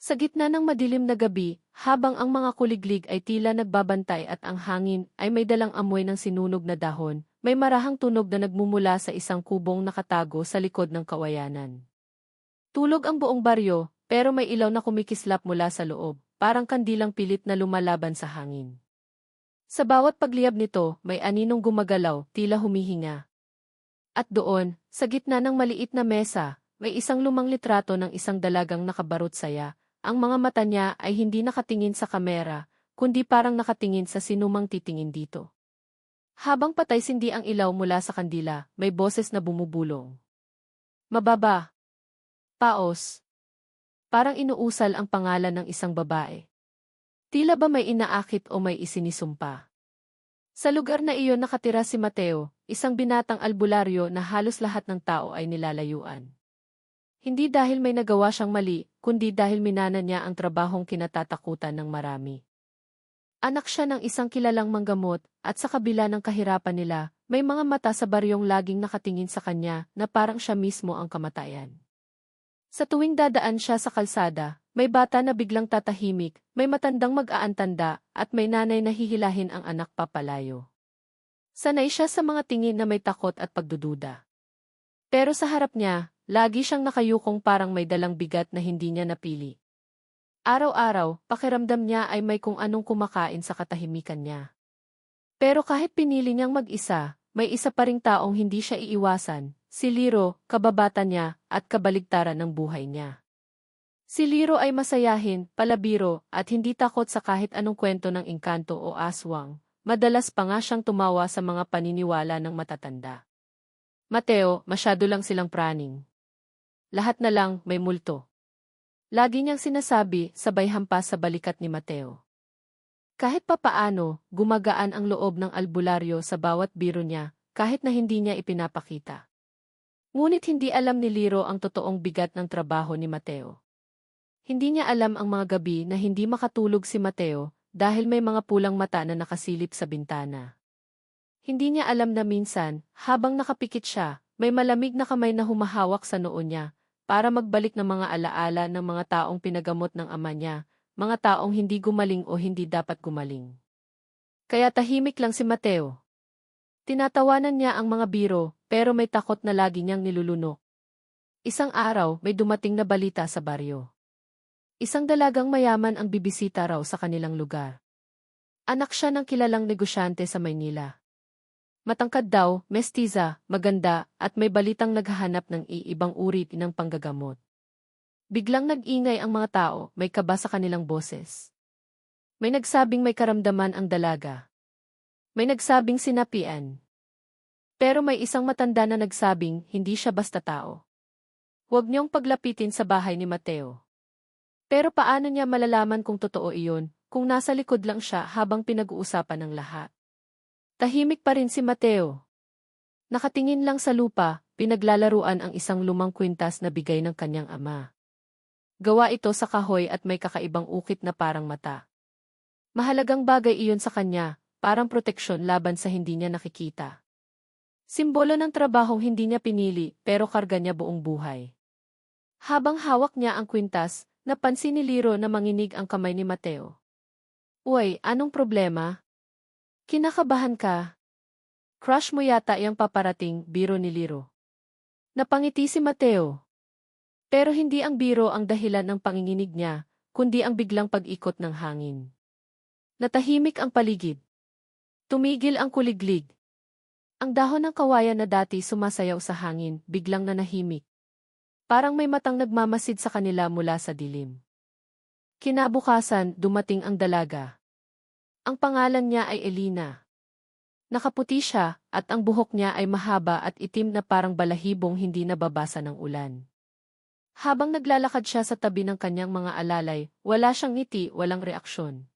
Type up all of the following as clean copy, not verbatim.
Sa gitna ng madilim na gabi, habang ang mga kuliglig ay tila nagbabantay at ang hangin ay may dalang amoy ng sinunog na dahon, may marahang tunog na nagmumula sa isang kubong nakatago sa likod ng kawayanan. Tulog ang buong baryo, pero may ilaw na kumikislap mula sa loob, parang kandilang pilit na lumalaban sa hangin. Sa bawat pagliyab nito, may aninong gumagalaw, tila humihinga. At doon, sa gitna ng maliit na mesa, may isang lumang litrato ng isang dalagang nakabarot saya. Ang mga mata niya ay hindi nakatingin sa kamera, kundi parang nakatingin sa sinumang titingin dito. Habang patay-sindi ang ilaw mula sa kandila, may boses na bumubulong. Mababa. Paos. Parang inuusal ang pangalan ng isang babae. Tila ba may inaakit o may isinisumpa? Sa lugar na iyon nakatira si Mateo, isang binatang albularyo na halos lahat ng tao ay nilalayuan. Hindi dahil may nagawa siyang mali, kundi dahil minana niya ang trabahong kinatatakutan ng marami. Anak siya ng isang kilalang manggamot, at sa kabila ng kahirapan nila, may mga mata sa baryong laging nakatingin sa kanya na parang siya mismo ang kamatayan. Sa tuwing dadaan siya sa kalsada, may bata na biglang tatahimik, may matandang mag-aantanda, at may nanay na hihilahin ang anak papalayo. Sanay siya sa mga tingin na may takot at pagdududa. Pero sa harap niya, lagi siyang nakayukong parang may dalang bigat na hindi niya napili. Araw-araw, pakiramdam niya ay may kung anong kumakain sa katahimikan niya. Pero kahit pinili niyang mag-isa, may isa pa ring taong hindi siya iiwasan, si Liro, kababata niya, at kabaligtaran ng buhay niya. Si Liro ay masayahin, palabiro, at hindi takot sa kahit anong kwento ng engkanto o aswang. Madalas pa nga siyang tumawa sa mga paniniwala ng matatanda. Mateo, masyado lang silang praning. Lahat na lang may multo. Lagi niyang sinasabi, sabay hampas sa balikat ni Mateo. Kahit papaano, gumagaan ang loob ng albularyo sa bawat biro niya, kahit na hindi niya ipinapakita. Ngunit hindi alam ni Liro ang totoong bigat ng trabaho ni Mateo. Hindi niya alam ang mga gabi na hindi makatulog si Mateo dahil may mga pulang mata na nakasilip sa bintana. Hindi niya alam na minsan, habang nakapikit siya, may malamig na kamay na humahawak sa noo niya, para magbalik ng mga alaala ng mga taong pinagamot ng ama niya, mga taong hindi gumaling o hindi dapat gumaling. Kaya tahimik lang si Mateo. Tinatawanan niya ang mga biro, pero may takot na lagi niyang nilulunok. Isang araw, may dumating na balita sa baryo. Isang dalagang mayaman ang bibisita raw sa kanilang lugar. Anak siya ng kilalang negosyante sa Maynila. Matangkad daw, mestiza, maganda, at may balitang naghahanap ng iibang uri ng panggagamot. Biglang nag-ingay ang mga tao, may kaba sa kanilang boses. May nagsabing may karamdaman ang dalaga. May nagsabing sinapian. Pero may isang matanda na nagsabing hindi siya basta tao. Huwag niyong paglapitin sa bahay ni Mateo. Pero paano niya malalaman kung totoo iyon, kung nasa likod lang siya habang pinag-uusapan ng lahat? Tahimik pa rin si Mateo. Nakatingin lang sa lupa, pinaglalaruan ang isang lumang kwintas na bigay ng kanyang ama. Gawa ito sa kahoy at may kakaibang ukit na parang mata. Mahalagang bagay iyon sa kanya, parang proteksyon laban sa hindi niya nakikita. Simbolo ng trabahong hindi niya pinili, pero karga niya buong buhay. Habang hawak niya ang kwintas, napansin ni Liro na manginig ang kamay ni Mateo. Uy, anong problema? Kinakabahan ka? Crush mo yata yung paparating, biro ni Liro. Napangiti si Mateo. Pero hindi ang biro ang dahilan ng panginginig niya, kundi ang biglang pag-ikot ng hangin. Natahimik ang paligid. Tumigil ang kuliglig. Ang dahon ng kawayan na dati sumasayaw sa hangin, biglang nanahimik. Parang may matang nagmamasid sa kanila mula sa dilim. Kinabukasan, dumating ang dalaga. Ang pangalan niya ay Elina. Nakaputi siya, at ang buhok niya ay mahaba at itim na parang balahibong hindi nababasa ng ulan. Habang naglalakad siya sa tabi ng kanyang mga alalay, wala siyang ngiti, walang reaksyon.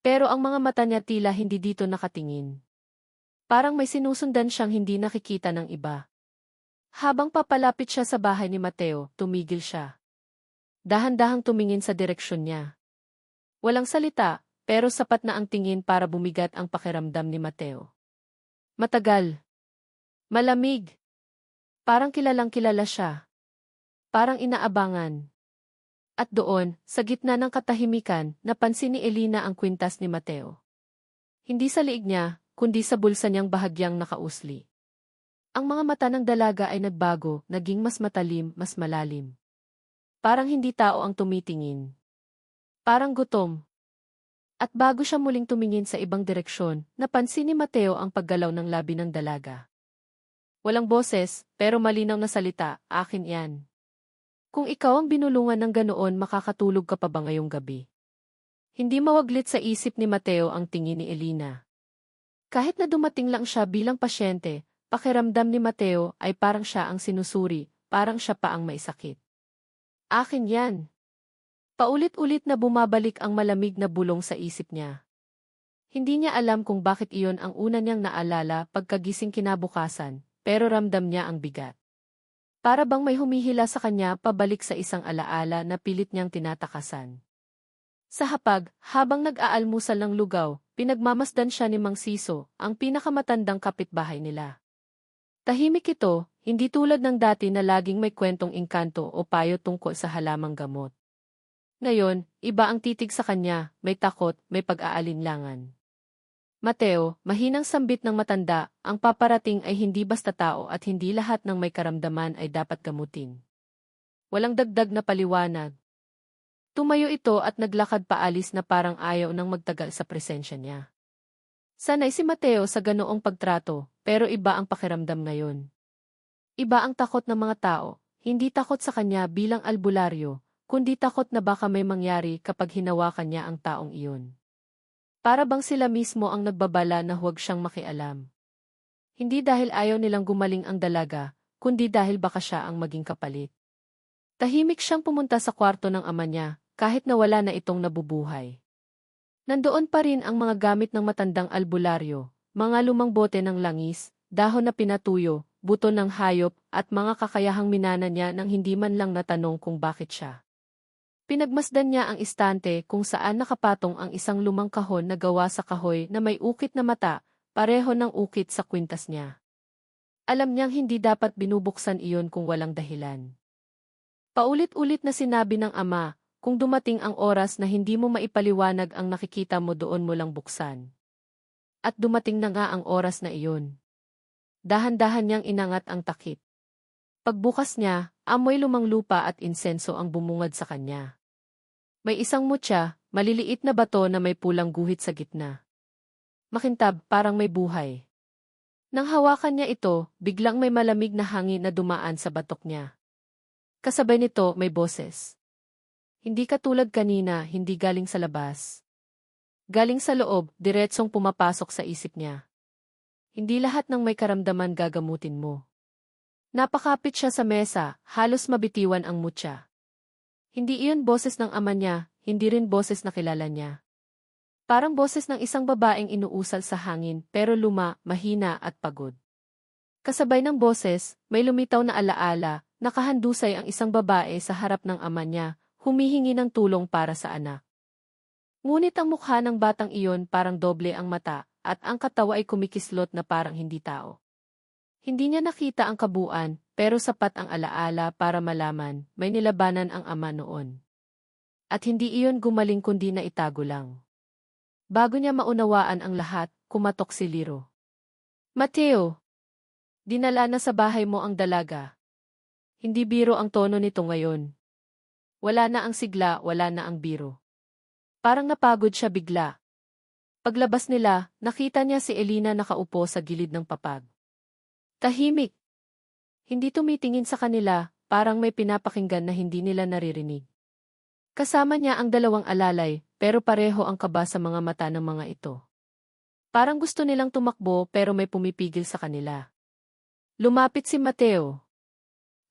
Pero ang mga mata niya tila hindi dito nakatingin. Parang may sinusundan siyang hindi nakikita ng iba. Habang papalapit siya sa bahay ni Mateo, tumigil siya. Dahan-dahang tumingin sa direksyon niya. Walang salita, pero sapat na ang tingin para bumigat ang pakiramdam ni Mateo. Matagal. Malamig. Parang kilalang kilala siya. Parang inaabangan. At doon, sa gitna ng katahimikan, napansin ni Elina ang kwintas ni Mateo. Hindi sa liig niya, kundi sa bulsa niyang bahagyang nakausli. Ang mga mata ng dalaga ay nagbago, naging mas matalim, mas malalim. Parang hindi tao ang tumitingin. Parang gutom. At bago siya muling tumingin sa ibang direksyon, napansin ni Mateo ang paggalaw ng labi ng dalaga. Walang boses, pero malinaw na salita, akin yan. Kung ikaw ang binulungan ng ganoon, makakatulog ka pa ba ngayong gabi? Hindi mawaglit sa isip ni Mateo ang tingin ni Elina. Kahit na dumating lang siya bilang pasyente, pakiramdam ni Mateo ay parang siya ang sinusuri, parang siya pa ang may sakit. Akin yan. Paulit-ulit na bumabalik ang malamig na bulong sa isip niya. Hindi niya alam kung bakit iyon ang una niyang naalala pagkagising kinabukasan, pero ramdam niya ang bigat. Para bang may humihila sa kanya pabalik sa isang alaala na pilit niyang tinatakasan. Sa hapag, habang nag-aalmusal ng lugaw, pinagmamasdan siya ni Mang Siso, ang pinakamatandang kapitbahay nila. Tahimik ito, hindi tulad ng dati na laging may kwentong engkanto o payo tungkol sa halamang gamot. Ngayon, iba ang titig sa kanya, may takot, may pag-aalinlangan. Mateo, mahinang sambit ng matanda, ang paparating ay hindi basta tao at hindi lahat ng may karamdaman ay dapat gamutin. Walang dagdag na paliwanag. Tumayo ito at naglakad paalis na parang ayaw nang magtagal sa presensya niya. Sanay si Mateo sa ganoong pagtrato, pero iba ang pakiramdam ngayon. Iba ang takot ng mga tao, hindi takot sa kanya bilang albularyo, kundi takot na baka may mangyari kapag hinawakan niya ang taong iyon. Para bang sila mismo ang nagbabala na huwag siyang makialam. Hindi dahil ayaw nilang gumaling ang dalaga, kundi dahil baka siya ang maging kapalit. Tahimik siyang pumunta sa kwarto ng ama niya, kahit na wala na itong nabubuhay. Nandoon pa rin ang mga gamit ng matandang albularyo, mga lumang bote ng langis, dahon na pinatuyo, buto ng hayop, at mga kakayahang minana niya nang hindi man lang natanong kung bakit siya. Pinagmasdan niya ang istante kung saan nakapatong ang isang lumang kahon na gawa sa kahoy na may ukit na mata, pareho ng ukit sa kwintas niya. Alam niyang hindi dapat binubuksan iyon kung walang dahilan. Paulit-ulit na sinabi ng ama, kung dumating ang oras na hindi mo maipaliwanag ang nakikita mo doon mo lang buksan. At dumating na nga ang oras na iyon. Dahan-dahan niyang inangat ang takip. Pagbukas niya, amoy lumang lupa at insenso ang bumungad sa kanya. May isang mutya, maliliit na bato na may pulang guhit sa gitna. Makintab, parang may buhay. Nang hawakan niya ito, biglang may malamig na hangin na dumaan sa batok niya. Kasabay nito, may boses. Hindi katulad kanina, hindi galing sa labas. Galing sa loob, diretsong pumapasok sa isip niya. Hindi lahat ng may karamdaman gagamutin mo. Napakapit siya sa mesa, halos mabitiwan ang mutya. Hindi iyon boses ng ama niya, hindi rin boses na kilala niya. Parang boses ng isang babaeng inuusal sa hangin pero luma, mahina at pagod. Kasabay ng boses, may lumitaw na alaala, nakahandusay ang isang babae sa harap ng ama niya, humihingi ng tulong para sa anak. Ngunit ang mukha ng batang iyon parang doble ang mata, at ang katawa ay kumikislot na parang hindi tao. Hindi niya nakita ang kabuuan, pero sapat ang alaala para malaman, may nilabanan ang ama noon. At hindi iyon gumaling kundi na itago lang. Bago niya maunawaan ang lahat, kumatok si Liro. Mateo! Dinala na sa bahay mo ang dalaga. Hindi biro ang tono nito ngayon. Wala na ang sigla, wala na ang biro. Parang napagod siya bigla. Paglabas nila, nakita niya si Elina nakaupo sa gilid ng papag. Tahimik. Hindi tumitingin sa kanila, parang may pinapakinggan na hindi nila naririnig. Kasama niya ang dalawang alalay, pero pareho ang kaba sa mga mata ng mga ito. Parang gusto nilang tumakbo pero may pumipigil sa kanila. Lumapit si Mateo.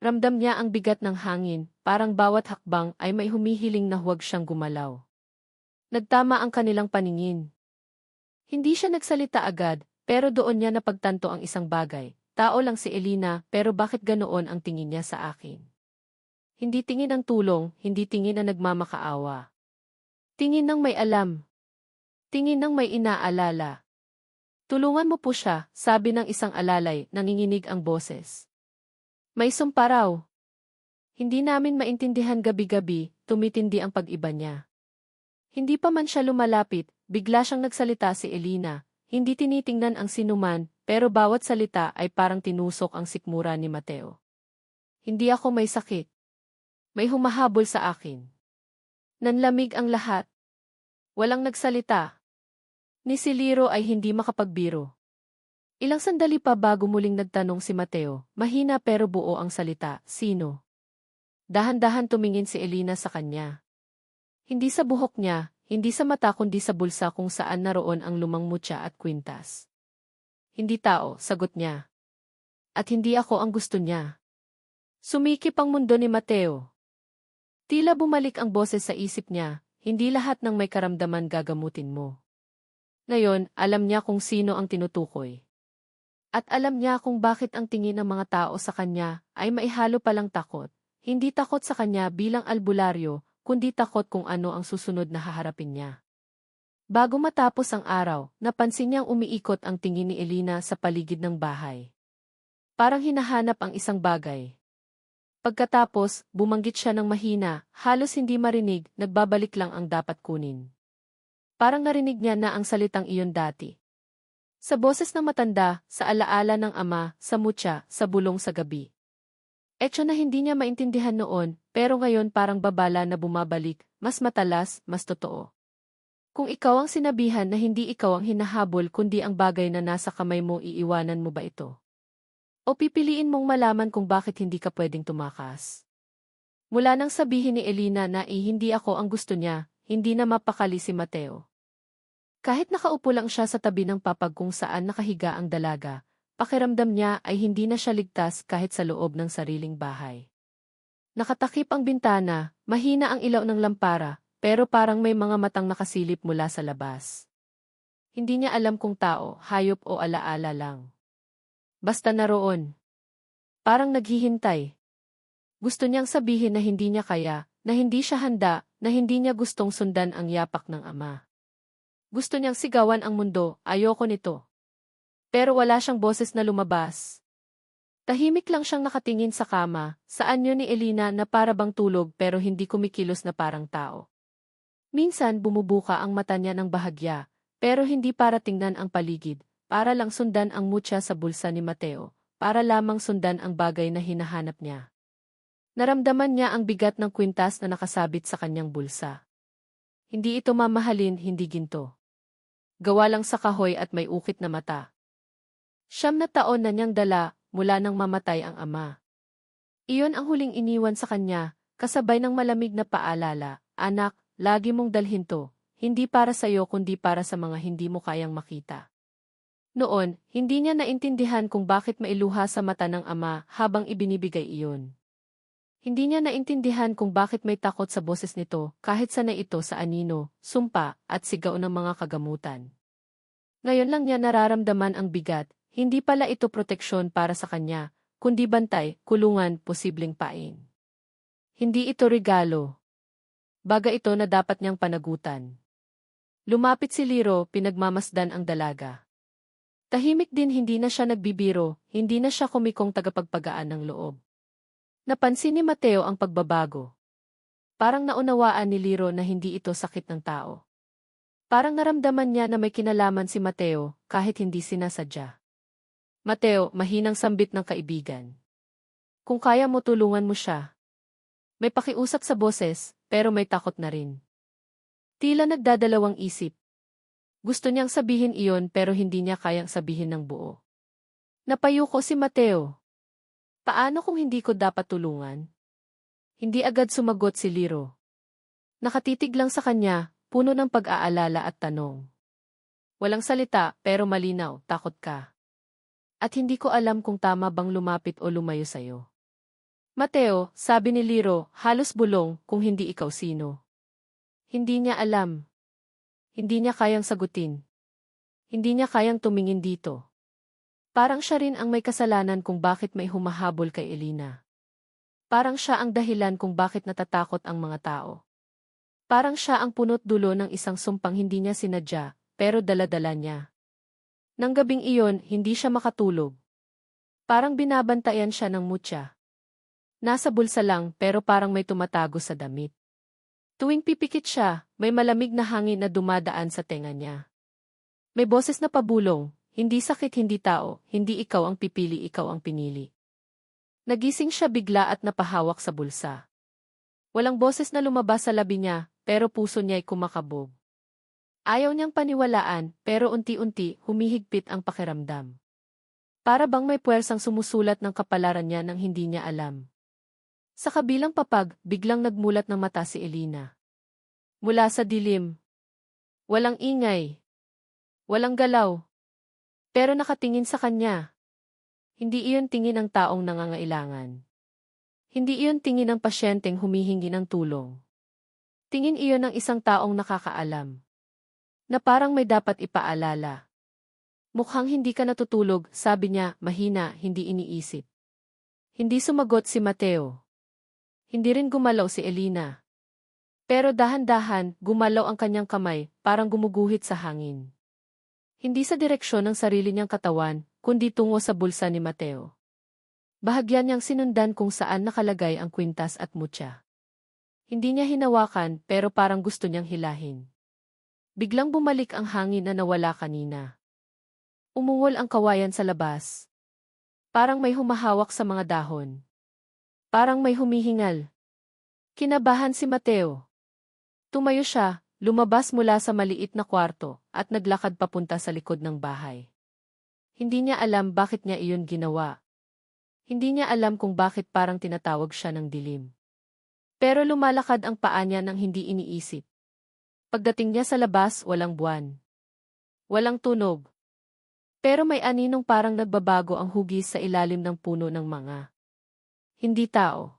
Ramdam niya ang bigat ng hangin, parang bawat hakbang ay may humihiling na huwag siyang gumalaw. Nagtama ang kanilang paningin. Hindi siya nagsalita agad, pero doon niya napagtanto ang isang bagay. Tao lang si Elina, pero bakit ganoon ang tingin niya sa akin? Hindi tingin ng tulong, hindi tingin na nagmamakaawa. Tingin ng may alam. Tingin ng may inaalala. Tulungan mo po siya, sabi ng isang alalay, nanginginig ang boses. May sumpa raw. Hindi namin maintindihan gabi-gabi, tumitindi ang pag-iba niya. Hindi pa man siya lumalapit, bigla siyang nagsalita si Elina, hindi tinitingnan ang sinuman, pero bawat salita ay parang tinusok ang sikmura ni Mateo. Hindi ako may sakit. May humahabol sa akin. Nanlamig ang lahat. Walang nagsalita. Ni si Liro ay hindi makapagbiro. Ilang sandali pa bago muling nagtanong si Mateo, mahina pero buo ang salita, sino? Dahan-dahan tumingin si Elina sa kanya. Hindi sa buhok niya, hindi sa mata kundi sa bulsa kung saan naroon ang lumang mutya at kwintas. Hindi tao, sagot niya. At hindi ako ang gusto niya. Sumikip ang mundo ni Mateo. Tila bumalik ang boses sa isip niya, hindi lahat ng may karamdaman gagamutin mo. Ngayon, alam niya kung sino ang tinutukoy. At alam niya kung bakit ang tingin ng mga tao sa kanya ay maihalo palang takot. Hindi takot sa kanya bilang albularyo, kundi takot kung ano ang susunod na haharapin niya. Bago matapos ang araw, napansin niyang umiikot ang tingin ni Elina sa paligid ng bahay. Parang hinahanap ang isang bagay. Pagkatapos, bumanggit siya ng mahina, halos hindi marinig, nagbabalik lang ang dapat kunin. Parang narinig niya na ang salitang iyon dati. Sa boses ng matanda, sa alaala ng ama, sa mutya, sa bulong sa gabi. Etyo na hindi niya maintindihan noon, pero ngayon parang babala na bumabalik, mas matalas, mas totoo. Kung ikaw ang sinabihan na hindi ikaw ang hinahabol kundi ang bagay na nasa kamay mo, iiwanan mo ba ito? O pipiliin mong malaman kung bakit hindi ka pwedeng tumakas? Mula nang sabihin ni Elina na hindi ako ang gusto niya, hindi na mapakali si Mateo. Kahit nakaupo lang siya sa tabi ng papag kung saan nakahiga ang dalaga, pakiramdam niya ay hindi na siya ligtas kahit sa loob ng sariling bahay. Nakatakip ang bintana, mahina ang ilaw ng lampara, pero parang may mga matang nakasilip mula sa labas. Hindi niya alam kung tao, hayop o alaala lang. Basta naroon. Parang naghihintay. Gusto niyang sabihin na hindi niya kaya, na hindi siya handa, na hindi niya gustong sundan ang yapak ng ama. Gusto niyang sigawan ang mundo, ayoko nito. Pero wala siyang boses na lumabas. Tahimik lang siyang nakatingin sa kama, sa anyo ni Elina na para bang tulog pero hindi kumikilos na parang tao. Minsan bumubuka ang mata niya ng bahagya, pero hindi para tingnan ang paligid, para lang sundan ang mutya sa bulsa ni Mateo, para lamang sundan ang bagay na hinahanap niya. Naramdaman niya ang bigat ng kwintas na nakasabit sa kanyang bulsa. Hindi ito mamahalin, hindi ginto. Gawa lang sa kahoy at may ukit na mata. 9 na taon na niyang dala, mula nang mamatay ang ama. Iyon ang huling iniwan sa kanya, kasabay ng malamig na paalala, anak, lagi mong dalhin to, hindi para sa iyo kundi para sa mga hindi mo kayang makita. Noon, hindi niya naintindihan kung bakit mailuha sa mata ng ama habang ibinibigay iyon. Hindi niya naintindihan kung bakit may takot sa boses nito kahit sanay ito sa anino, sumpa, at sigaw ng mga kagamutan. Ngayon lang niya nararamdaman ang bigat, hindi pala ito proteksyon para sa kanya, kundi bantay, kulungan, posibleng pain. Hindi ito regalo. Baga ito na dapat niyang panagutan. Lumapit si Liro, pinagmamasdan ang dalaga. Tahimik din, hindi na siya nagbibiro, hindi na siya kumikong tagapagpagaan ng loob. Napansin ni Mateo ang pagbabago. Parang naunawaan ni Liro na hindi ito sakit ng tao. Parang naramdaman niya na may kinalaman si Mateo kahit hindi sinasadya. Mateo, mahinang sambit ng kaibigan. Kung kaya mo tulungan mo siya. May pakiusap sa boses, pero may takot na rin. Tila nagdadalawang isip. Gusto niyang sabihin iyon pero hindi niya kayang sabihin ng buo. Napayuko si Mateo. Paano kung hindi ko dapat tulungan? Hindi agad sumagot si Liro. Nakatitig lang sa kanya, puno ng pag-aalala at tanong. Walang salita pero malinaw, takot ka. At hindi ko alam kung tama bang lumapit o lumayo sa'yo. Mateo, sabi ni Liro, halos bulong, kung hindi ikaw sino. Hindi niya alam. Hindi niya kayang sagutin. Hindi niya kayang tumingin dito. Parang siya rin ang may kasalanan kung bakit may humahabol kay Elina. Parang siya ang dahilan kung bakit natatakot ang mga tao. Parang siya ang punot dulo ng isang sumpang hindi niya sinadya, pero dala-dala niya. Nang gabing iyon, hindi siya makatulog. Parang binabantayan siya ng mutya. Nasa bulsa lang pero parang may tumatago sa damit. Tuwing pipikit siya, may malamig na hangin na dumadaan sa tenga niya. May boses na pabulong, hindi sakit hindi tao, hindi ikaw ang pipili ikaw ang pinili. Nagising siya bigla at napahawak sa bulsa. Walang boses na lumabas sa labi niya, pero puso niya'y kumakabog. Ayaw niyang paniwalaan, pero unti-unti humihigpit ang pakiramdam. Para bang may puwersang sumusulat ng kapalaran niya nang hindi niya alam. Sa kabilang papag, biglang nagmulat ng mata si Elina. Mula sa dilim. Walang ingay. Walang galaw. Pero nakatingin sa kanya. Hindi iyon tingin ng taong nangangailangan. Hindi iyon tingin ng pasyenteng humihingi ng tulong. Tingin iyon ng isang taong nakakaalam. Na parang may dapat ipaalala. Mukhang hindi ka natutulog, sabi niya, mahina, hindi iniisip. Hindi sumagot si Mateo. Hindi rin gumalaw si Elina. Pero dahan-dahan, gumalaw ang kanyang kamay, parang gumuguhit sa hangin. Hindi sa direksyon ng sarili niyang katawan, kundi tungo sa bulsa ni Mateo. Bahagyan niyang sinundan kung saan nakalagay ang kwintas at mutya. Hindi niya hinawakan pero parang gusto niyang hilahin. Biglang bumalik ang hangin na nawala kanina. Umungol ang kawayan sa labas. Parang may humahawak sa mga dahon. Parang may humihingal. Kinabahan si Mateo. Tumayo siya, lumabas mula sa maliit na kwarto at naglakad papunta sa likod ng bahay. Hindi niya alam bakit niya iyon ginawa. Hindi niya alam kung bakit parang tinatawag siya ng dilim. Pero lumalakad ang paa niya nang hindi iniisip. Pagdating niya sa labas, walang buwan. Walang tunog. Pero may aninong parang nagbabago ang hugis sa ilalim ng puno ng mga. Hindi tao.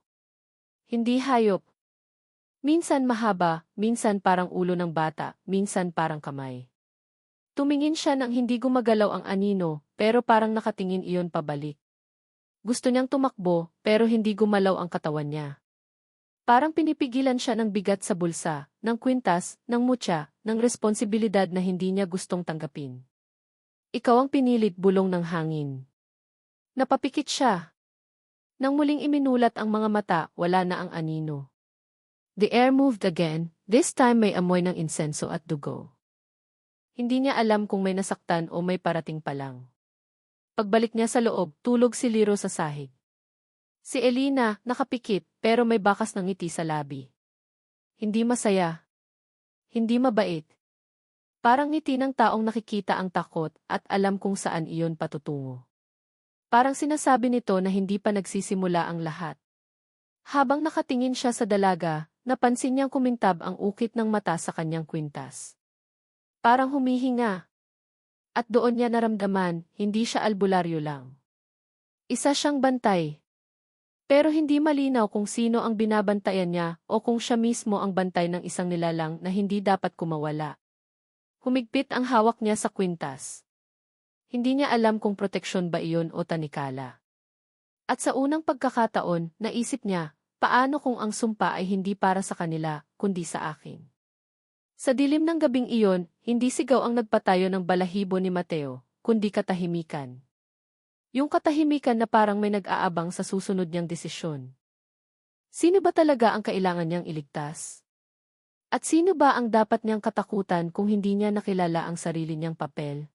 Hindi hayop. Minsan mahaba, minsan parang ulo ng bata, minsan parang kamay. Tumingin siya nang hindi gumagalaw ang anino, pero parang nakatingin iyon pabalik. Gusto niyang tumakbo, pero hindi gumalaw ang katawan niya. Parang pinipigilan siya ng bigat sa bulsa, ng kwintas, ng mutya, ng responsibilidad na hindi niya gustong tanggapin. Ikaw ang pinilit, bulong ng hangin. Napapikit siya. Nang muling iminulat ang mga mata, wala na ang anino. The air moved again, this time may amoy ng insenso at dugo. Hindi niya alam kung may nasaktan o may parating pa lang. Pagbalik niya sa loob, tulog si Liro sa sahig. Si Elina, nakapikit, pero may bakas ng ngiti sa labi. Hindi masaya. Hindi mabait. Parang ngiti ng taong nakikita ang takot at alam kung saan iyon patutungo. Parang sinasabi nito na hindi pa nagsisimula ang lahat. Habang nakatingin siya sa dalaga, napansin niyang kumintab ang ukit ng mata sa kanyang kwintas. Parang humihinga. At doon niya naramdaman, hindi siya albularyo lang. Isa siyang bantay. Pero hindi malinaw kung sino ang binabantayan niya o kung siya mismo ang bantay ng isang nilalang na hindi dapat kumawala. Humigpit ang hawak niya sa kwintas. Hindi niya alam kung proteksyon ba iyon o tanikala. At sa unang pagkakataon, naisip niya, paano kung ang sumpa ay hindi para sa kanila, kundi sa akin? Sa dilim ng gabing iyon, hindi sigaw ang nagpatayo ng balahibo ni Mateo, kundi katahimikan. Yung katahimikan na parang may nag-aabang sa susunod niyang desisyon. Sino ba talaga ang kailangan niyang iligtas? At sino ba ang dapat niyang katakutan kung hindi niya nakilala ang sarili niyang papel?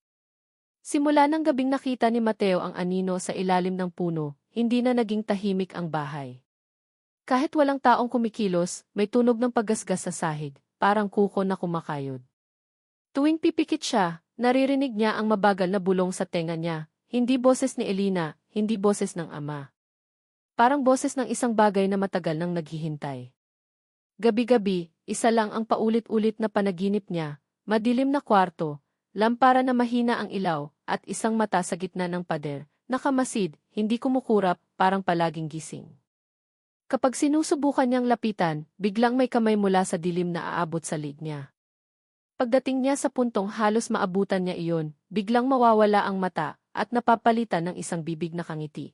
Simula ng gabing nakita ni Mateo ang anino sa ilalim ng puno, hindi na naging tahimik ang bahay. Kahit walang taong kumikilos, may tunog ng paggasgas sa sahig, parang kuko na kumakayod. Tuwing pipikit siya, naririnig niya ang mabagal na bulong sa tenga niya, hindi boses ni Elina, hindi boses ng ama. Parang boses ng isang bagay na matagal nang naghihintay. Gabi-gabi, isa lang ang paulit-ulit na panaginip niya, madilim na kwarto, lampara na mahina ang ilaw, at isang mata sa gitna ng pader, nakamasid, hindi kumukurap, parang palaging gising. Kapag sinusubukan niyang lapitan, biglang may kamay mula sa dilim na aabot sa liig niya. Pagdating niya sa puntong halos maabutan niya iyon, biglang mawawala ang mata at napapalitan ng isang bibig na kangiti.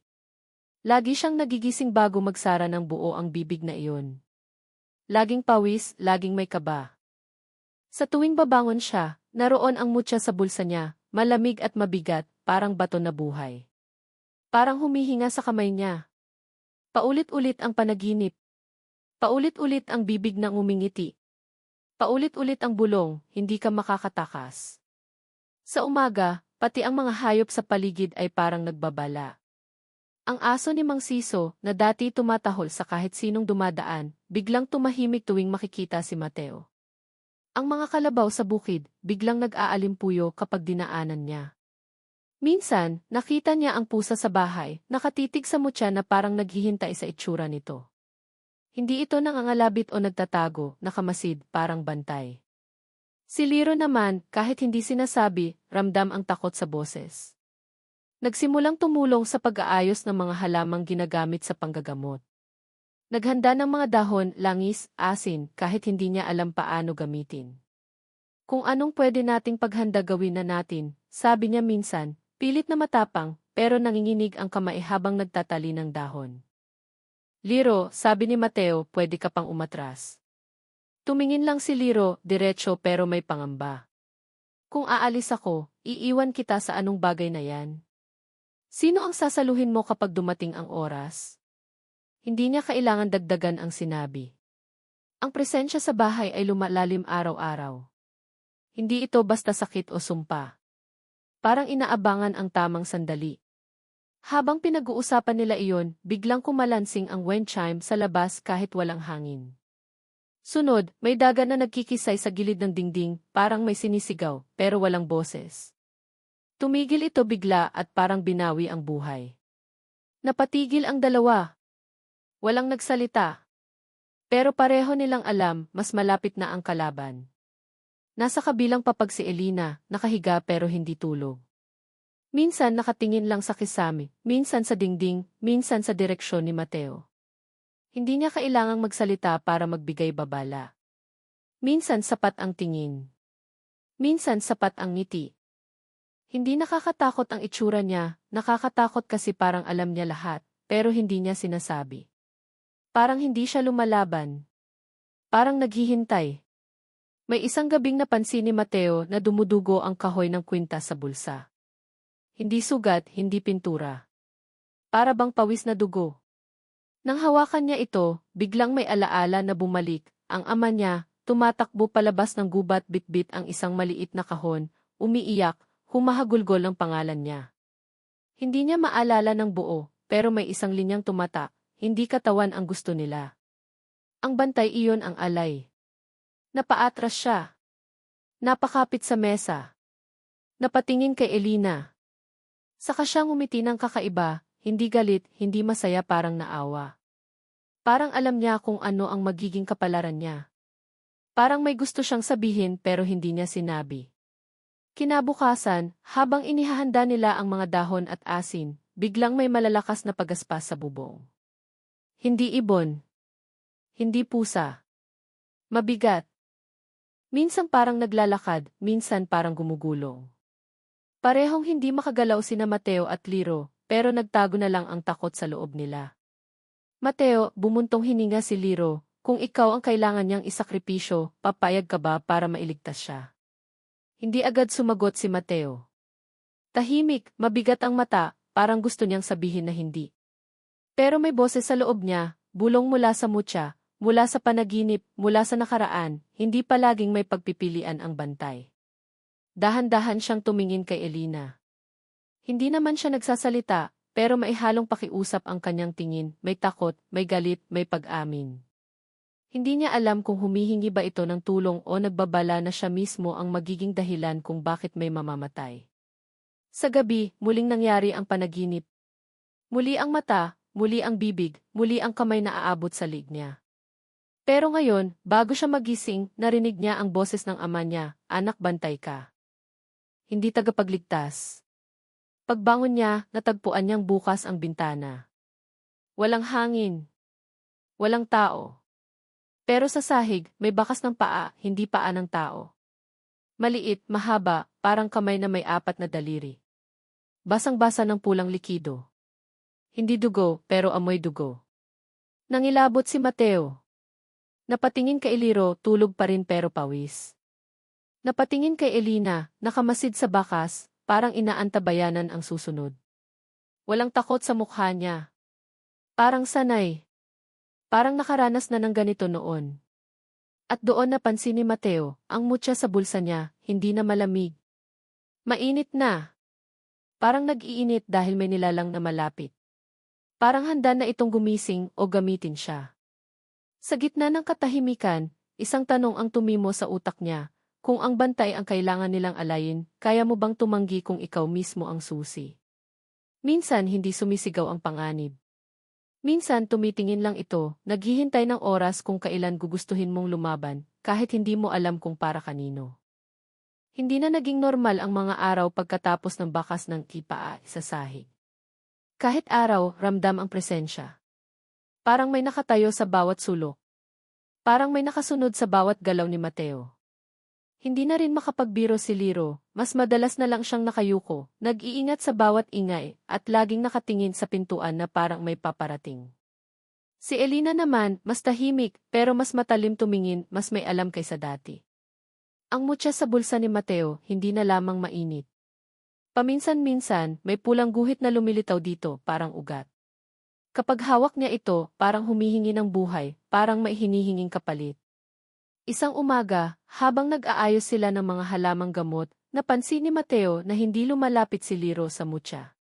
Lagi siyang nagigising bago magsara ng buo ang bibig na iyon. Laging pawis, laging may kaba. Sa tuwing babangon siya, naroon ang mutya sa bulsa niya, malamig at mabigat, parang bato na buhay. Parang humihinga sa kamay niya. Paulit-ulit ang panaginip. Paulit-ulit ang bibig na ngumingiti. Paulit-ulit ang bulong, hindi ka makakatakas. Sa umaga, pati ang mga hayop sa paligid ay parang nagbabala. Ang aso ni Mang Siso, na dati tumatahol sa kahit sinong dumadaan, biglang tumahimik tuwing makikita si Mateo. Ang mga kalabaw sa bukid, biglang nag-aalimpuyo kapag dinaanan niya. Minsan, nakita niya ang pusa sa bahay, nakatitig sa mutya na parang naghihintay sa itsura nito. Hindi ito nangangalabit o nagtatago, nakamasid, parang bantay. Si Liro naman, kahit hindi sinasabi, ramdam ang takot sa boses. Nagsimulang tumulong sa pag-aayos ng mga halamang ginagamit sa panggagamot. Naghanda ng mga dahon, langis, asin, kahit hindi niya alam paano gamitin. Kung anong pwede nating paghanda gawin na natin, sabi niya minsan, pilit na matapang, pero nanginginig ang kamay habang nagtatali ng dahon. Liro, sabi ni Mateo, pwede ka pang umatras. Tumingin lang si Liro, diretso pero may pangamba. Kung aalis ako, iiwan kita sa anong bagay na yan. Sino ang sasaluhin mo kapag dumating ang oras? Hindi niya kailangan dagdagan ang sinabi. Ang presensya sa bahay ay lumalalim araw-araw. Hindi ito basta sakit o sumpa. Parang inaabangan ang tamang sandali. Habang pinag-uusapan nila iyon, biglang kumalansing ang wind chime sa labas kahit walang hangin. Sunod, may daga na nagkikisay sa gilid ng dingding, parang may sinisigaw, pero walang boses. Tumigil ito bigla at parang binawi ang buhay. Napatigil ang dalawa. Walang nagsalita. Pero pareho nilang alam, mas malapit na ang kalaban. Nasa kabilang papag si Elina, nakahiga pero hindi tulog. Minsan nakatingin lang sa kisame, minsan sa dingding, minsan sa direksyon ni Mateo. Hindi niya kailangang magsalita para magbigay babala. Minsan sapat ang tingin. Minsan sapat ang ngiti. Hindi nakakatakot ang itsura niya, nakakatakot kasi parang alam niya lahat, pero hindi niya sinasabi. Parang hindi siya lumalaban. Parang naghihintay. May isang gabing napansin ni Mateo na dumudugo ang kahoy ng kwintas sa bulsa. Hindi sugat, hindi pintura. Para bang pawis na dugo. Nang hawakan niya ito, biglang may alaala na bumalik. Ang ama niya, tumatakbo palabas ng gubat bitbit ang isang maliit na kahon, umiiyak, humahagulgol ang pangalan niya. Hindi niya maalala ng buo, pero may isang linyang tumata, hindi katawan ang gusto nila. Ang bantay iyon ang alay. Napaatras siya. Napakapit sa mesa. Napatingin kay Elina. Saka siyang umiti ng kakaiba, hindi galit, hindi masaya, parang naawa. Parang alam niya kung ano ang magiging kapalaran niya. Parang may gusto siyang sabihin pero hindi niya sinabi. Kinabukasan, habang inihahanda nila ang mga dahon at asin, biglang may malalakas na pagaspas sa bubong. Hindi ibon. Hindi pusa. Mabigat. Minsan parang naglalakad, minsan parang gumugulong. Parehong hindi makagalaw sina Mateo at Liro, pero nagtago na lang ang takot sa loob nila. Mateo, bumuntong hininga si Liro, kung ikaw ang kailangan niyang isakripisyo, papayag ka ba para mailigtas siya? Hindi agad sumagot si Mateo. Tahimik, mabigat ang mata, parang gusto niyang sabihin na hindi. Pero may boses sa loob niya, bulong mula sa mutya, mula sa panaginip, mula sa nakaraan, hindi palaging may pagpipilian ang bantay. Dahan-dahan siyang tumingin kay Elina. Hindi naman siya nagsasalita, pero may halong pakiusap ang kanyang tingin, may takot, may galit, may pag-amin. Hindi niya alam kung humihingi ba ito ng tulong o nagbabala na siya mismo ang magiging dahilan kung bakit may mamamatay. Sa gabi, muling nangyari ang panaginip. Muli ang mata, muli ang bibig, muli ang kamay na aabot sa liig niya. Pero ngayon, bago siya magising, narinig niya ang boses ng ama niya, "Anak, bantay ka. Hindi tagapagligtas." Pagbangon niya, natagpuan niyang bukas ang bintana. Walang hangin. Walang tao. Pero sa sahig, may bakas ng paa, hindi paa ng tao. Maliit, mahaba, parang kamay na may 4 na daliri. Basang-basa ng pulang likido. Hindi dugo, pero amoy dugo. Nangilabot si Mateo. Napatingin kay Liro, tulog pa rin pero pawis. Napatingin kay Elina, nakamasid sa bakas, parang inaantabayanan ang susunod. Walang takot sa mukha niya. Parang sanay. Parang nakaranas na ng ganito noon. At doon napansin ni Mateo, ang mutya sa bulsa niya, hindi na malamig. Mainit na. Parang nag-iinit dahil may nilalang na malapit. Parang handa na itong gumising o gamitin siya. Sa gitna ng katahimikan, isang tanong ang tumimo sa utak niya. Kung ang bantay ang kailangan nilang alayin, kaya mo bang tumanggi kung ikaw mismo ang susi? Minsan hindi sumisigaw ang panganib. Minsan tumitingin lang ito, naghihintay ng oras kung kailan gugustuhin mong lumaban, kahit hindi mo alam kung para kanino. Hindi na naging normal ang mga araw pagkatapos ng bakas ng kipaa sa sahig. Kahit araw, ramdam ang presensya. Parang may nakatayo sa bawat sulok. Parang may nakasunod sa bawat galaw ni Mateo. Hindi na rin makapagbiro si Liro, mas madalas na lang siyang nakayuko, nag-iingat sa bawat ingay, at laging nakatingin sa pintuan na parang may paparating. Si Elina naman, mas tahimik, pero mas matalim tumingin, mas may alam kaysa dati. Ang mutya sa bulsa ni Mateo, hindi na lamang mainit. Paminsan-minsan, may pulang guhit na lumilitaw dito, parang ugat. Kapag hawak niya ito, parang humihingi ng buhay, parang may hinihinging kapalit. Isang umaga, habang nag-aayos sila ng mga halamang gamot, napansin ni Mateo na hindi lumalapit si Liro sa mutya.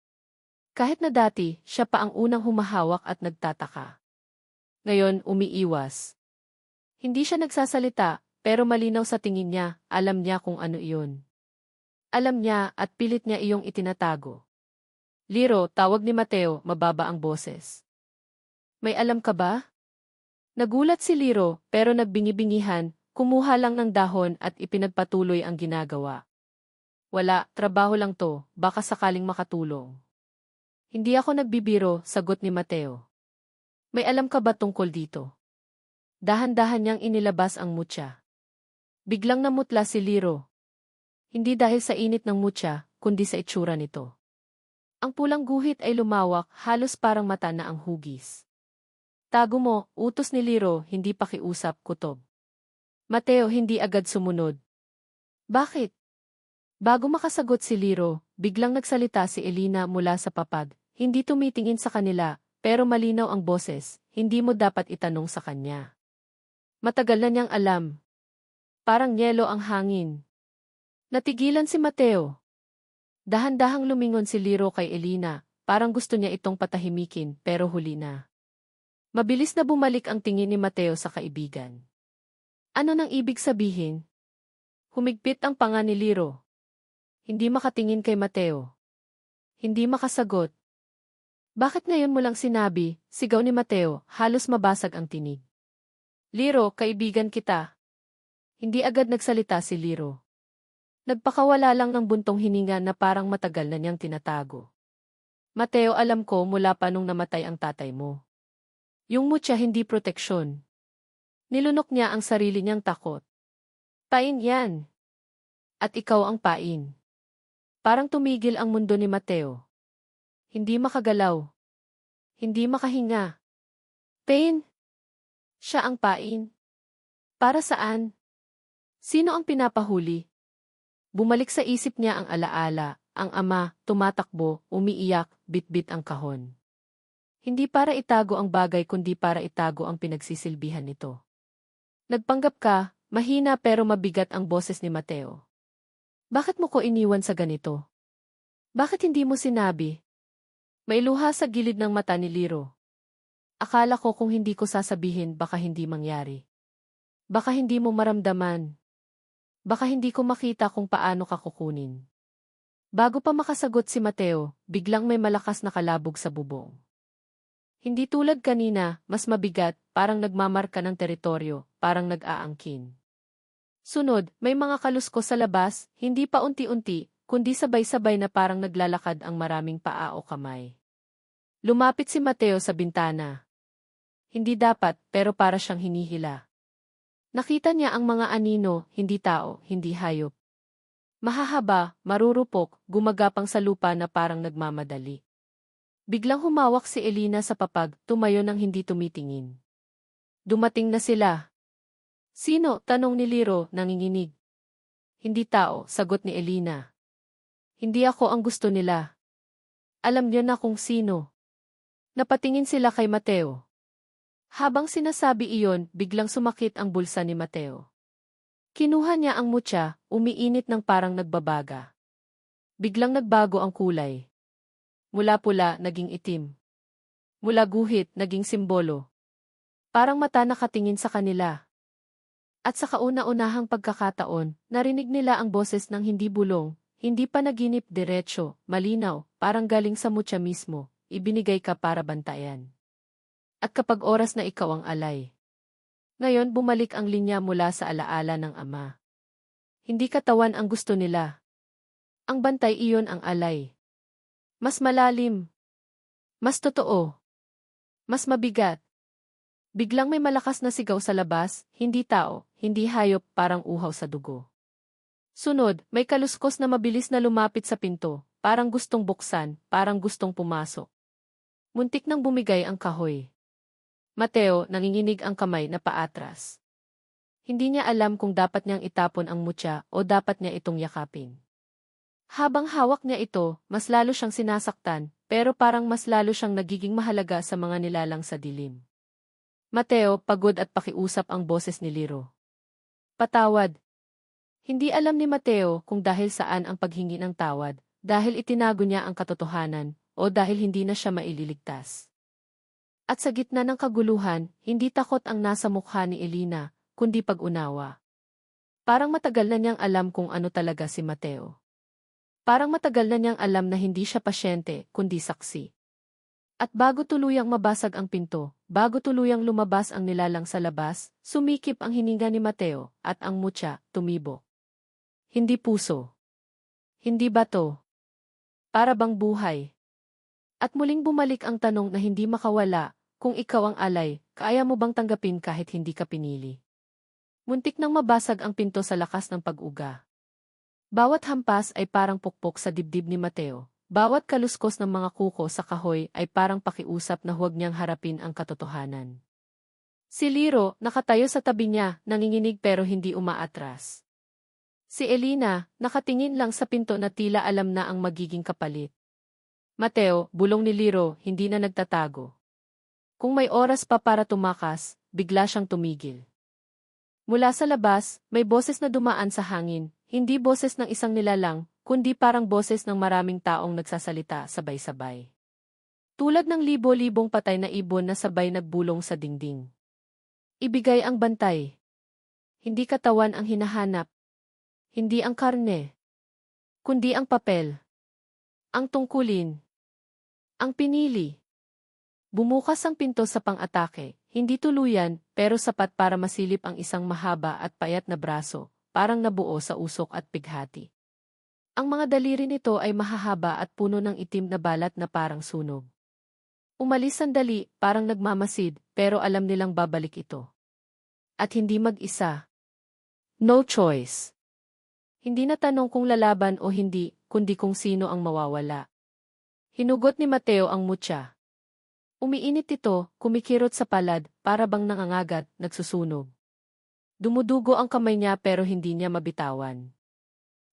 Kahit na dati, siya pa ang unang humahawak at nagtataka. Ngayon, umiiwas. Hindi siya nagsasalita, pero malinaw sa tingin niya, alam niya kung ano iyon. Alam niya at pilit niya iyong itinatago. Liro, tawag ni Mateo, mababa ang boses. May alam ka ba? Nagulat si Liro, pero nagbingi-bingihan, kumuha lang ng dahon at ipinagpatuloy ang ginagawa. Wala, trabaho lang to, baka sakaling makatulong. Hindi ako nagbibiro, sagot ni Mateo. May alam ka ba tungkol dito? Dahan-dahan niyang inilabas ang mutya. Biglang namutla si Liro. Hindi dahil sa init ng mutya, kundi sa itsura nito. Ang pulang guhit ay lumawak, halos parang mata na ang hugis. Tago mo, utos ni Liro, hindi pakiusap, kutob. Mateo hindi agad sumunod. Bakit? Bago makasagot si Liro, biglang nagsalita si Elina mula sa papag, hindi tumitingin sa kanila, pero malinaw ang boses, hindi mo dapat itanong sa kanya. Matagal na niyang alam. Parang yelo ang hangin. Natigilan si Mateo. Dahan-dahang lumingon si Liro kay Elina, parang gusto niya itong patahimikin, pero huli na. Mabilis na bumalik ang tingin ni Mateo sa kaibigan. Ano nang ibig sabihin? Humigpit ang panga ni Liro. Hindi makatingin kay Mateo. Hindi makasagot. Bakit ngayon mo lang sinabi, sigaw ni Mateo, halos mabasag ang tinig. Liro, kaibigan kita. Hindi agad nagsalita si Liro. Nagpakawala lang ng buntong hininga na parang matagal na niyang tinatago. Mateo, alam ko mula pa nung namatay ang tatay mo. Yung mutya hindi proteksyon. Nilunok niya ang sarili niyang takot. Pain yan. At ikaw ang pain. Parang tumigil ang mundo ni Mateo. Hindi makagalaw. Hindi makahinga. Pain. Siya ang pain. Para saan? Sino ang pinapahuli? Bumalik sa isip niya ang alaala, ang ama, tumatakbo, umiiyak, bitbit ang kahon. Hindi para itago ang bagay kundi para itago ang pinagsisilbihan nito. Nagpanggap ka, mahina pero mabigat ang boses ni Mateo. Bakit mo ko iniwan sa ganito? Bakit hindi mo sinabi? May luha sa gilid ng mata ni Liro. Akala ko kung hindi ko sasabihin baka hindi mangyari. Baka hindi mo maramdaman. Baka hindi ko makita kung paano ka kukunin. Bago pa makasagot si Mateo, biglang may malakas na kalabog sa bubong. Hindi tulad kanina, mas mabigat, parang nagmamarka ng teritoryo, parang nag-aangkin. Sunod, may mga kaluskos sa labas, hindi pa unti-unti, kundi sabay-sabay na parang naglalakad ang maraming paa o kamay. Lumapit si Mateo sa bintana. Hindi dapat, pero para siyang hinihila. Nakita niya ang mga anino, hindi tao, hindi hayop. Mahahaba, marurupok, gumagapang sa lupa na parang nagmamadali. Biglang humawak si Elina sa papag, tumayo nang hindi tumitingin. Dumating na sila. Sino? Tanong ni Liro, nanginginig. Hindi tao, sagot ni Elina. Hindi ako ang gusto nila. Alam niyo na kung sino. Napatingin sila kay Mateo. Habang sinasabi iyon, biglang sumakit ang bulsa ni Mateo. Kinuha niya ang mutya, umiinit ng parang nagbabaga. Biglang nagbago ang kulay. Mula pula, naging itim. Mula guhit, naging simbolo. Parang mata nakatingin sa kanila. At sa kauna-unahang pagkakataon, narinig nila ang boses ng hindi bulong, hindi panaginip diretso, malinaw, parang galing sa mutya mismo, ibinigay ka para bantayan. At kapag oras na ikaw ang alay. Ngayon bumalik ang linya mula sa alaala ng ama. Hindi katawan ang gusto nila. Ang bantay iyon ang alay. Mas malalim. Mas totoo. Mas mabigat. Biglang may malakas na sigaw sa labas, hindi tao, hindi hayop, parang uhaw sa dugo. Sunod, may kaluskos na mabilis na lumapit sa pinto, parang gustong buksan, parang gustong pumasok. Muntik nang bumigay ang kahoy. Mateo, nanginginig ang kamay na paatras. Hindi niya alam kung dapat niyang itapon ang mutya o dapat niya itong yakapin. Habang hawak niya ito, mas lalo siyang sinasaktan, pero parang mas lalo siyang nagiging mahalaga sa mga nilalang sa dilim. Mateo, pagod at pakiusap ang boses ni Liro. Patawad. Hindi alam ni Mateo kung dahil saan ang paghingi ng tawad, dahil itinago niya ang katotohanan, o dahil hindi na siya maililigtas. At sa gitna ng kaguluhan, hindi takot ang nasa mukha ni Elina, kundi pag-unawa. Parang matagal na niyang alam kung ano talaga si Mateo. Parang matagal na niyang alam na hindi siya pasyente, kundi saksi. At bago tuluyang mabasag ang pinto, bago tuluyang lumabas ang nilalang sa labas, sumikip ang hininga ni Mateo, at ang mutya, tumibok. Hindi puso. Hindi bato. Para bang buhay. At muling bumalik ang tanong na hindi makawala, kung ikaw ang alay, kaya mo bang tanggapin kahit hindi ka pinili? Muntik nang mabasag ang pinto sa lakas ng pag-uga. Bawat hampas ay parang pukpok sa dibdib ni Mateo. Bawat kaluskos ng mga kuko sa kahoy ay parang pakiusap na huwag niyang harapin ang katotohanan. Si Liro, nakatayo sa tabi niya, nanginginig pero hindi umaatras. Si Elina, nakatingin lang sa pinto na tila alam na ang magiging kapalit. Mateo, bulong ni Liro, hindi na nagtatago. Kung may oras pa para tumakas, bigla siyang tumigil. Mula sa labas, may boses na dumaan sa hangin, hindi boses ng isang nilalang, kundi parang boses ng maraming taong nagsasalita sabay-sabay. Tulad ng libo-libong patay na ibon na sabay nagbulong sa dingding. Ibigay ang bantay. Hindi katawan ang hinahanap. Hindi ang karne. Kundi ang papel. Ang tungkulin. Ang pinili. Bumukas ang pinto sa pang-atake, hindi tuluyan, pero sapat para masilip ang isang mahaba at payat na braso, parang nabuo sa usok at pighati. Ang mga daliri nito ay mahahaba at puno ng itim na balat na parang sunog. Umalis sandali, parang nagmamasid, pero alam nilang babalik ito. At hindi mag-isa. No choice. Hindi na tanong kung lalaban o hindi, kundi kung sino ang mawawala. Hinugot ni Mateo ang mutya. Umiinit ito, kumikirot sa palad, para bang nangangagat, nagsusunog. Dumudugo ang kamay niya pero hindi niya mabitawan.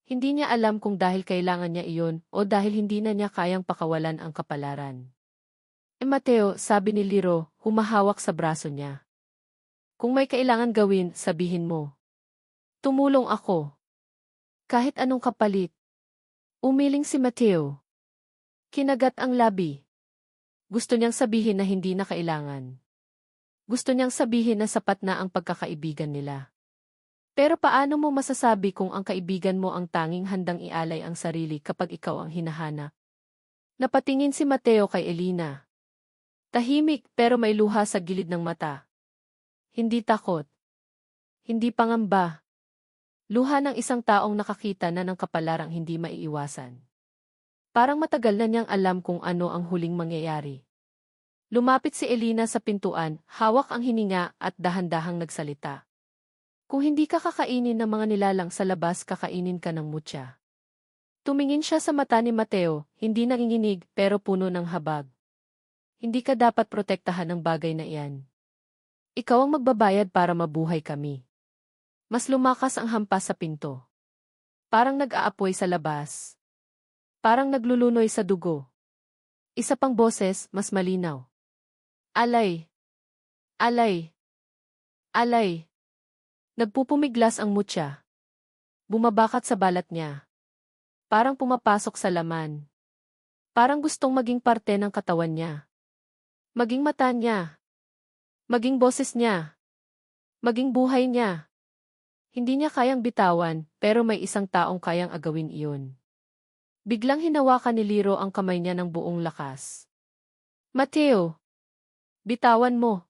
Hindi niya alam kung dahil kailangan niya iyon o dahil hindi na niya kayang pakawalan ang kapalaran. Mateo, sabi ni Liro, humahawak sa braso niya. Kung may kailangan gawin, sabihin mo. Tumulong ako. Kahit anong kapalit. Umiling si Mateo. Kinagat ang labi. Gusto niyang sabihin na hindi na kailangan. Gusto niyang sabihin na sapat na ang pagkakaibigan nila. Pero paano mo masasabi kung ang kaibigan mo ang tanging handang ialay ang sarili kapag ikaw ang hinahanap? Napatingin si Mateo kay Elina. Tahimik pero may luha sa gilid ng mata. Hindi takot. Hindi pangamba. Luha ng isang taong nakakita na ng kapalarang hindi maiiwasan. Parang matagal na niyang alam kung ano ang huling mangyayari. Lumapit si Elina sa pintuan, hawak ang hininga at dahan-dahang nagsalita. Kung hindi ka kakainin ng mga nilalang sa labas, kakainin ka ng mutya. Tumingin siya sa mata ni Mateo, hindi nanginginig pero puno ng habag. Hindi ka dapat protektahan ng bagay na iyan. Ikaw ang magbabayad para mabuhay kami. Mas lumakas ang hampas sa pinto. Parang nag-aapoy sa labas. Parang naglulunoy sa dugo. Isa pang boses, mas malinaw. Alay, alay, alay. Nagpupumiglas ang mutya. Bumabakat sa balat niya. Parang pumapasok sa laman. Parang gustong maging parte ng katawan niya. Maging mata niya. Maging boses niya. Maging buhay niya. Hindi niya kayang bitawan, pero may isang taong kayang agawin iyon. Biglang hinawakan ni Liro ang kamay niya ng buong lakas. Mateo! Bitawan mo!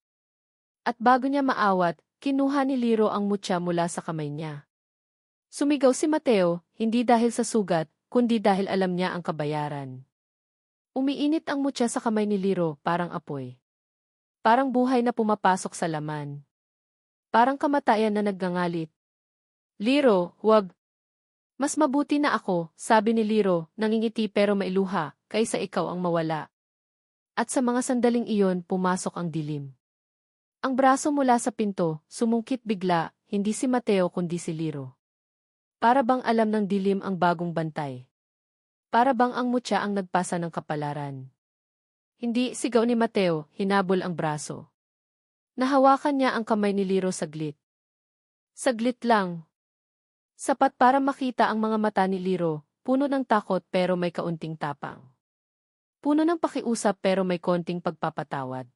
At bago niya maawat, kinuha ni Liro ang mutya mula sa kamay niya. Sumigaw si Mateo, hindi dahil sa sugat, kundi dahil alam niya ang kabayaran. Umiinit ang mutya sa kamay ni Liro, parang apoy. Parang buhay na pumapasok sa laman. Parang kamatayan na nagngangalit. Liro, huwag! Mas mabuti na ako, sabi ni Liro, nangingiti pero mailuha, kaysa ikaw ang mawala. At sa mga sandaling iyon, pumasok ang dilim. Ang braso mula sa pinto, sumungkit bigla, hindi si Mateo kundi si Liro. Para bang alam ng dilim ang bagong bantay. Para bang ang mutya ang nagpasa ng kapalaran. Hindi, sigaw ni Mateo, hinabol ang braso. Nahawakan niya ang kamay ni Liro saglit. Saglit lang. Sapat para makita ang mga mata ni Liro, puno ng takot pero may kaunting tapang. Puno ng pakiusap pero may konting pagpapatawad.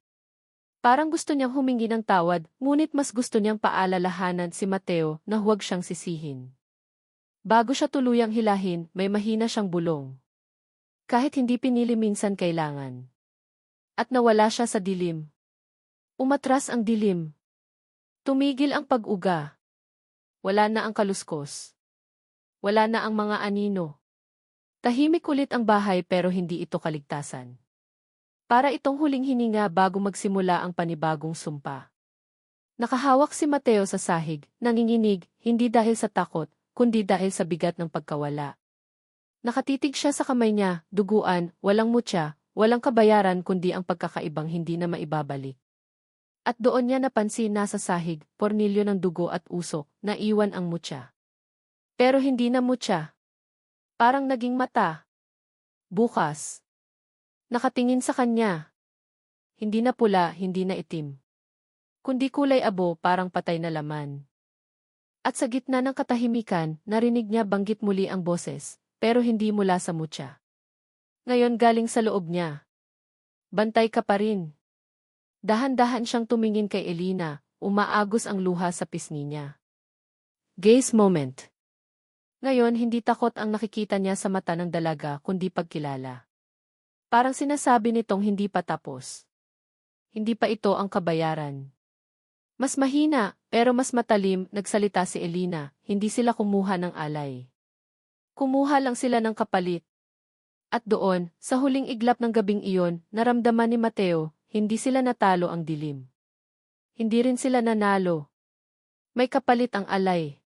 Parang gusto niyang humingi ng tawad, ngunit mas gusto niyang paalalahanan si Mateo na huwag siyang sisihin. Bago siya tuluyang hilahin, may mahina siyang bulong. Kahit hindi pinili minsan kailangan. At nawala siya sa dilim. Umatras ang dilim. Tumigil ang pag-uga. Wala na ang kaluskos. Wala na ang mga anino. Tahimik ulit ang bahay pero hindi ito kaligtasan. Para itong huling hininga bago magsimula ang panibagong sumpa. Nakahawak si Mateo sa sahig, nanginginig, hindi dahil sa takot, kundi dahil sa bigat ng pagkawala. Nakatitig siya sa kamay niya, duguan, walang mutya, walang kabayaran kundi ang pagkakaibang hindi na maibabalik. At doon niya napansin nasa sahig, pornilyo ng dugo at usok, naiwan ang mutya. Pero hindi na mutya. Parang naging mata. Bukas. Nakatingin sa kanya. Hindi na pula, hindi na itim. Kundi kulay abo, parang patay na laman. At sa gitna ng katahimikan, narinig niya banggit muli ang boses, pero hindi mula sa mutya. Ngayon galing sa loob niya. Bantay ka pa rin. Dahan-dahan siyang tumingin kay Elina, umaagos ang luha sa pisngi niya. Gaze moment. Ngayon hindi takot ang nakikita niya sa mata ng dalaga kundi pagkilala. Parang sinasabi nitong hindi pa tapos. Hindi pa ito ang kabayaran. Mas mahina, pero mas matalim, nagsalita si Elina, hindi sila kumuha ng alay. Kumuha lang sila ng kapalit. At doon, sa huling iglap ng gabing iyon, naramdaman ni Mateo, hindi sila natalo ang dilim. Hindi rin sila nanalo. May kapalit ang alay.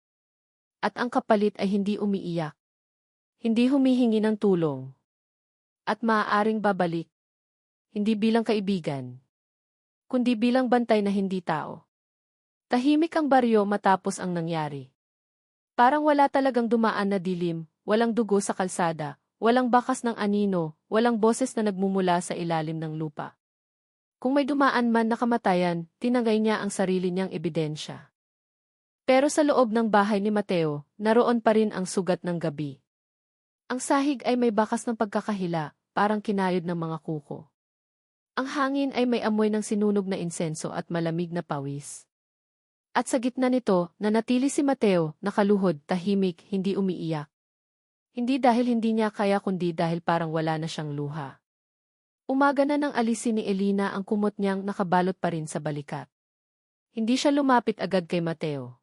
At ang kapalit ay hindi umiiyak. Hindi humihingi ng tulong. At maaaring babalik. Hindi bilang kaibigan. Kundi bilang bantay na hindi tao. Tahimik ang baryo matapos ang nangyari. Parang wala talagang dumaan na dilim, walang dugo sa kalsada, walang bakas ng anino, walang boses na nagmumula sa ilalim ng lupa. Kung may dumaan man na kamatayan, tinangay niya ang sarili niyang ebidensya. Pero sa loob ng bahay ni Mateo, naroon pa rin ang sugat ng gabi. Ang sahig ay may bakas ng pagkakahila, parang kinayod ng mga kuko. Ang hangin ay may amoy ng sinunog na insenso at malamig na pawis. At sa gitna nito, nanatili si Mateo, nakaluhod, tahimik, hindi umiiyak. Hindi dahil hindi niya kaya kundi dahil parang wala na siyang luha. Umaga na nang alisin ni Elina ang kumot niyang nakabalot pa rin sa balikat. Hindi siya lumapit agad kay Mateo.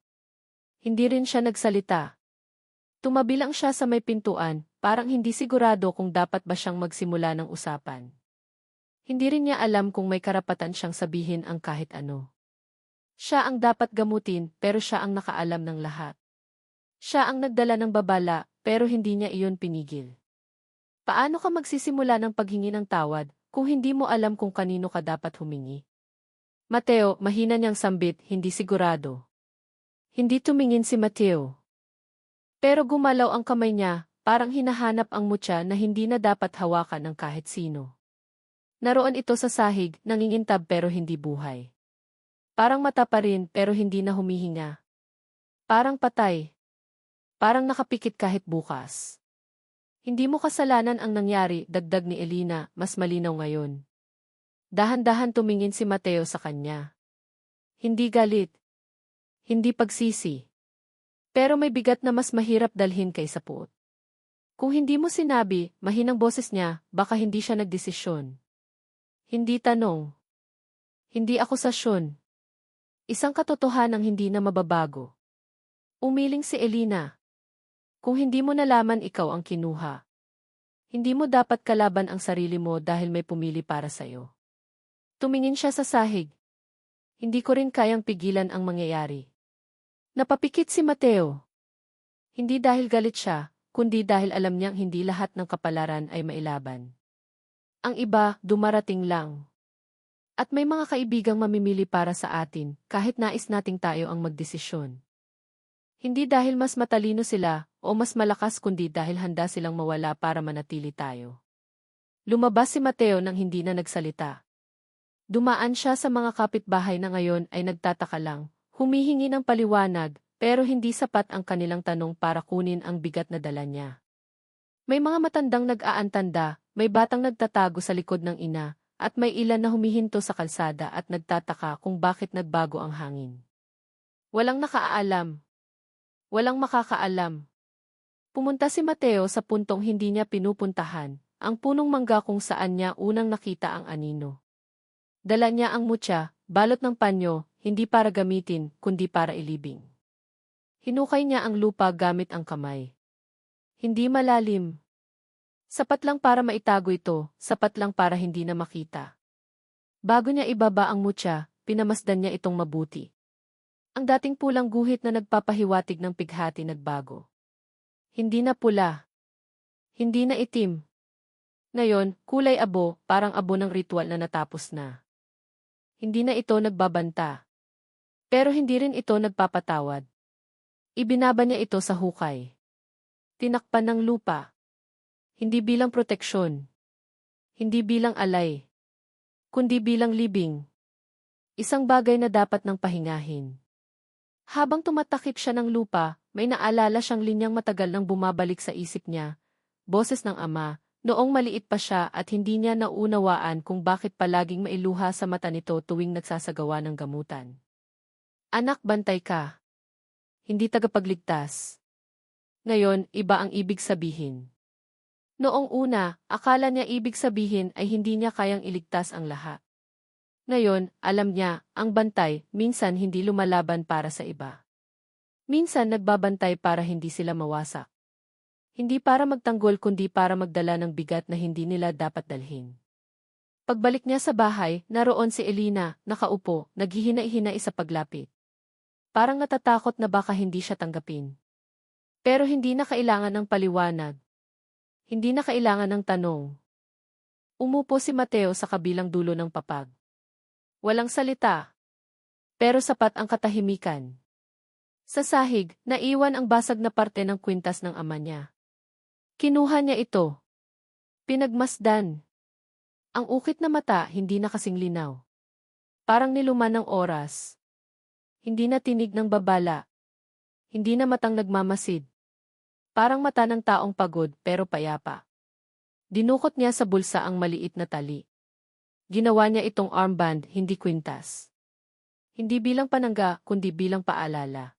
Hindi rin siya nagsalita. Tumabi lang siya sa may pintuan, parang hindi sigurado kung dapat ba siyang magsimula ng usapan. Hindi rin niya alam kung may karapatan siyang sabihin ang kahit ano. Siya ang dapat gamutin, pero siya ang nakaalam ng lahat. Siya ang nagdala ng babala, pero hindi niya iyon pinigil. Paano ka magsisimula ng paghingi ng tawad, kung hindi mo alam kung kanino ka dapat humingi? Mateo, mahina niyang sambit, hindi sigurado. Hindi tumingin si Mateo. Pero gumalaw ang kamay niya, parang hinahanap ang mutya na hindi na dapat hawakan ng kahit sino. Naroon ito sa sahig, nangingintab pero hindi buhay. Parang mata pa rin pero hindi na humihinga. Parang patay. Parang nakapikit kahit bukas. Hindi mo kasalanan ang nangyari, dagdag ni Elina, mas malinaw ngayon. Dahan-dahan tumingin si Mateo sa kanya. Hindi galit. Hindi pagsisi. Pero may bigat na mas mahirap dalhin kaysa puot. Kung hindi mo sinabi, mahinang boses niya, baka hindi siya nagdesisyon. Hindi tanong. Hindi akusasyon. Isang katotohanang hindi na mababago. Umiling si Elina. Kung hindi mo nalaman ikaw ang kinuha. Hindi mo dapat kalaban ang sarili mo dahil may pumili para sa'yo. Tumingin siya sa sahig. Hindi ko rin kayang pigilan ang mangyayari. Napapikit si Mateo. Hindi dahil galit siya, kundi dahil alam niyang hindi lahat ng kapalaran ay mailaban. Ang iba, dumarating lang. At may mga kaibigang mamimili para sa atin, kahit nais nating tayo ang magdesisyon. Hindi dahil mas matalino sila, o mas malakas kundi dahil handa silang mawala para manatili tayo. Lumabas si Mateo nang hindi na nagsalita. Dumaan siya sa mga kapitbahay na ngayon ay nagtataka lang, humihingi ng paliwanag, pero hindi sapat ang kanilang tanong para kunin ang bigat na dala niya. May mga matandang nag-aantanda, may batang nagtatago sa likod ng ina, at may ilan na humihinto sa kalsada at nagtataka kung bakit nagbago ang hangin. Walang nakaalam. Walang makakaalam. Pumunta si Mateo sa puntong hindi niya pinupuntahan, ang punong mangga kung saan niya unang nakita ang anino. Dala niya ang mutya, balot ng panyo, hindi para gamitin, kundi para ilibing. Hinukay niya ang lupa gamit ang kamay. Hindi malalim. Sapat lang para maitago ito, sapat lang para hindi na makita. Bago niya ibaba ang mutya, pinamasdan niya itong mabuti. Ang dating pulang guhit na nagpapahiwatig ng pighati nagbago. Hindi na pula. Hindi na itim. Ngayon, kulay abo, parang abo ng ritual na natapos na. Hindi na ito nagbabanta. Pero hindi rin ito nagpapatawad. Ibinaba niya ito sa hukay. Tinakpan ng lupa. Hindi bilang proteksyon. Hindi bilang alay. Kundi bilang libing. Isang bagay na dapat nang pahingahin. Habang tumatakip siya ng lupa, may naalala siyang linyang matagal nang bumabalik sa isip niya. Boses ng ama, noong maliit pa siya at hindi niya naunawaan kung bakit palaging mailuha sa mata nito tuwing nagsasagawa ng gamutan. Anak, bantay ka. Hindi tagapagligtas. Ngayon, iba ang ibig sabihin. Noong una, akala niya ibig sabihin ay hindi niya kayang iligtas ang lahat. Ngayon, alam niya, ang bantay, minsan hindi lumalaban para sa iba. Minsan nagbabantay para hindi sila mawasak. Hindi para magtanggol kundi para magdala ng bigat na hindi nila dapat dalhin. Pagbalik niya sa bahay, naroon si Elina, nakaupo, naghihinay-hinay sa paglapit. Parang natatakot na baka hindi siya tanggapin. Pero hindi na kailangan ng paliwanag. Hindi na kailangan ng tanong. Umupo si Mateo sa kabilang dulo ng papag. Walang salita. Pero sapat ang katahimikan. Sa sahig, naiwan ang basag na parte ng kwintas ng ama niya. Kinuha niya ito. Pinagmasdan. Ang ukit na mata hindi na kasing linaw. Parang niluman ng oras. Hindi na tinig ng babala. Hindi na matang nagmamasid. Parang mata ng taong pagod pero payapa. Dinukot niya sa bulsa ang maliit na tali. Ginawa niya itong armband, hindi kwintas. Hindi bilang panangga, kundi bilang paalala.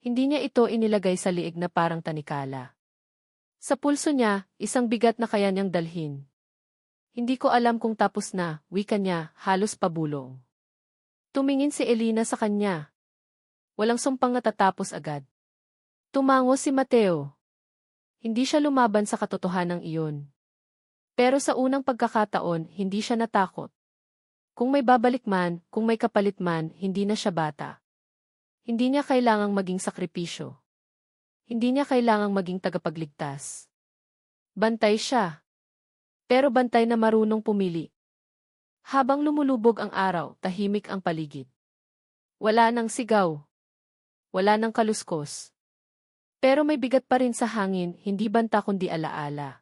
Hindi niya ito inilagay sa liig na parang tanikala. Sa pulso niya, isang bigat na kaya niyang dalhin. Hindi ko alam kung tapos na, wika niya, halos pabulong. Tumingin si Elina sa kanya. Walang sumpang natatapos agad. Tumango si Mateo. Hindi siya lumaban sa katotohanang iyon. Pero sa unang pagkakataon, hindi siya natakot. Kung may babalik man, kung may kapalit man, hindi na siya bata. Hindi niya kailangang maging sakripisyo. Hindi niya kailangang maging tagapagligtas. Bantay siya. Pero bantay na marunong pumili. Habang lumulubog ang araw, tahimik ang paligid. Wala nang sigaw. Wala nang kaluskos. Pero may bigat pa rin sa hangin, hindi banta kundi alaala.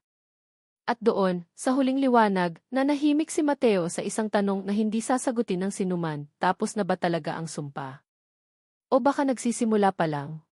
At doon, sa huling liwanag, nanahimik si Mateo sa isang tanong na hindi sasagutin ng sinuman, tapos na ba talaga ang sumpa? O baka nagsisimula pa lang?